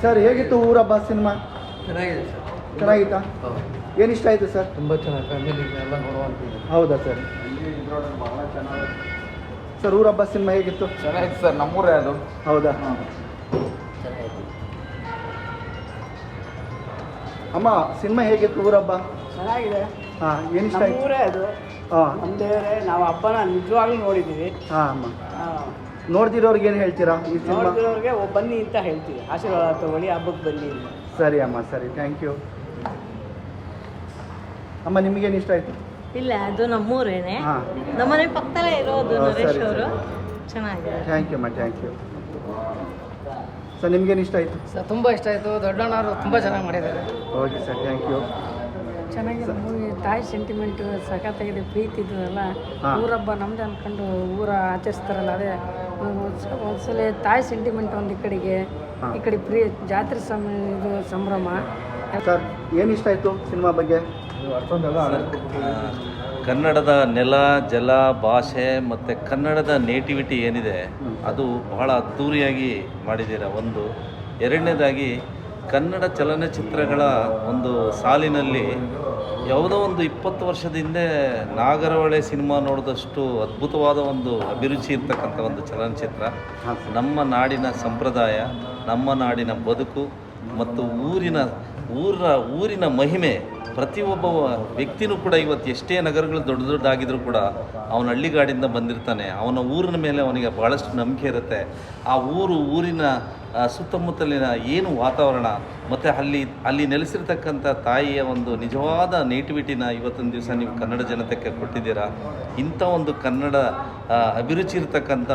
Sir ಹೇಗಿತ್ತು ಊರ ಹಬ್ಬ ಸಿನಿಮಾ? ಚೆನ್ನಾಗಿದೆ ಸರ್. ಚೆನ್ನಾಗಿತ್ತಾ? ಹೌದು, ಏನು ಇಷ್ಟ ಆಯಿತು ಸರ್? ತುಂಬ ಚೆನ್ನಾಗಿ ಫ್ಯಾಮಿಲಿ ಎಲ್ಲ ನೋಡುವಂತಿದೆ. ಹೌದಾ ಸರ್? ಸರ್ ಊರ ಹಬ್ಬ ಸಿನಿಮಾ ಹೇಗಿತ್ತು? ಚೆನ್ನಾಗಿತ್ತು ಸರ್, ನಮ್ಮೂರೇ ಅದು. ಹೌದಾ? ಚೆನ್ನಾಗಿದೆ. ಅಮ್ಮ ಸಿನಿಮಾ ಹೇಗಿತ್ತು ಊರ ಹಬ್ಬ? ಚೆನ್ನಾಗಿದೆ. ಹಾಂ ಏನು ಇಷ್ಟ ಆಯಿತು? ನಮ್ಮೂರೇ ಅದು. ಹಾಂ ನಮ್ಮದೇವರೇ, ನಾವು ಹಬ್ಬನ ನಿಜವಾಗ್ಲೂ ನೋಡಿದ್ದೀವಿ. ಹಾಂ ಅಮ್ಮ, ನೋಡ್ದಿರೋರ್ಗೆ ಏನು ಹೇಳ್ತೀರಾ ಈ ಸಿನಿಮಾ? ನೋಡಿದವ್ರಿಗೆ ಬನ್ನಿ ಅಂತ ಹೇಳ್ತೀವಿ, ಆಶೀರ್ವಾದ ತಗೊಳ್ಳಿ, ಹಬ್ಬಕ್ಕೆ ಬನ್ನಿ ಅಂತ. ಸರಿ ಅಮ್ಮ, ಸರಿ, ಥ್ಯಾಂಕ್ ಯು. ಅಮ್ಮ ನಿಮಗೇನು ಇಷ್ಟ ಆಯಿತು? ಇಲ್ಲ, ಅದು ನಮ್ಮೂರೇನೆ, ಹಾಂ ನಮ್ಮನೆ ಪಕ್ಕದಲ್ಲೇ ಇರೋದು ನರೇಶ್ ಸರಿ, ಅವರು. ಸರಿ. ಚೆನ್ನಾಗಿದೆ. ಥ್ಯಾಂಕ್ ಯು ಅಮ್ಮ, ಥ್ಯಾಂಕ್ ಯು. ಸರ್ ನಿಮ್ಗೇನು ಇಷ್ಟ ಆಯಿತು? ಸರ್ ತುಂಬ ಇಷ್ಟ ಆಯಿತು. ದೊಡ್ಡಣ್ಣವರು ತುಂಬ ಚೆನ್ನಾಗಿ ಮಾಡಿದ್ದಾರೆ. Okay sir, thank you. ಚೆನ್ನಾಗಿದೆ ಮೂವಿ. ತಾಯಿ ಸೆಂಟಿಮೆಂಟ್ ಸಖತ್ತಾಗಿದೆ. ಪ್ರೀತಿದು ಎಲ್ಲ ಹಾ. ಊರಬ್ಬ ನಮ್ದು ಅಂದ್ಕೊಂಡು ಊರ ಆಚರಿಸ್ತಾರಲ್ಲ, ಅದೇ ಒಂದ್ಸಲ ತಾಯಿ ಸೆಂಟಿಮೆಂಟ್ ಒಂದು ಈ ಕಡೆಗೆ, ಹಾ. ಈ ಕಡೆ ಜಾತ್ರೆ ಇದು ಸಂಭ್ರಮ. ಸರ್ ಏನು ಇಷ್ಟ ಆಯಿತು ಸಿನಿಮಾ ಬಗ್ಗೆ? ಕನ್ನಡದ ನೆಲ, ಜಲ, ಭಾಷೆ ಮತ್ತು ಕನ್ನಡದ ನೇಟಿವಿಟಿ ಏನಿದೆ ಅದು ಬಹಳ ಅದ್ಧೂರಿಯಾಗಿ ಮಾಡಿದ್ದೀರ. ಒಂದು ಎರಡನೇದಾಗಿ ಕನ್ನಡ ಚಲನಚಿತ್ರಗಳ ಒಂದು ಸಾಲಿನಲ್ಲಿ ಯಾವುದೋ ಒಂದು 20 ವರ್ಷದ ಹಿಂದೆ ನಾಗರಹೊಳೆ ಸಿನಿಮಾ ನೋಡಿದಷ್ಟು ಅದ್ಭುತವಾದ ಒಂದು ಅಭಿರುಚಿ ಇರ್ತಕ್ಕಂಥ ಒಂದು ಚಲನಚಿತ್ರ. ನಮ್ಮ ನಾಡಿನ ಸಂಪ್ರದಾಯ, ನಮ್ಮ ನಾಡಿನ ಬದುಕು ಮತ್ತು ಊರಿನ ಮಹಿಮೆ ಪ್ರತಿಯೊಬ್ಬ ವ್ಯಕ್ತಿನೂ ಕೂಡ ಇವತ್ತು ಎಷ್ಟೇ ನಗರಗಳು ದೊಡ್ಡ ದೊಡ್ಡದಾಗಿದ್ರೂ ಕೂಡ ಅವನ ಹಳ್ಳಿಗಾಡಿಂದ ಬಂದಿರ್ತಾನೆ. ಅವನ ಊರಿನ ಮೇಲೆ ಅವನಿಗೆ ಭಾಳಷ್ಟು ನಂಬಿಕೆ ಇರುತ್ತೆ. ಆ ಊರಿನ ಸುತ್ತಮುತ್ತಲಿನ ಏನು ವಾತಾವರಣ ಮತ್ತು ಅಲ್ಲಿ ನೆಲೆಸಿರ್ತಕ್ಕಂಥ ತಾಯಿಯ ಒಂದು ನಿಜವಾದ ನೇಟಿವಿಟಿನ ಇವತ್ತಿನ ದಿವಸ ನೀವು ಕನ್ನಡ ಜನತೆಗೆ ಕೊಟ್ಟಿದ್ದೀರಾ. ಇಂಥ ಒಂದು ಕನ್ನಡ ಅಭಿರುಚಿ ಇರತಕ್ಕಂಥ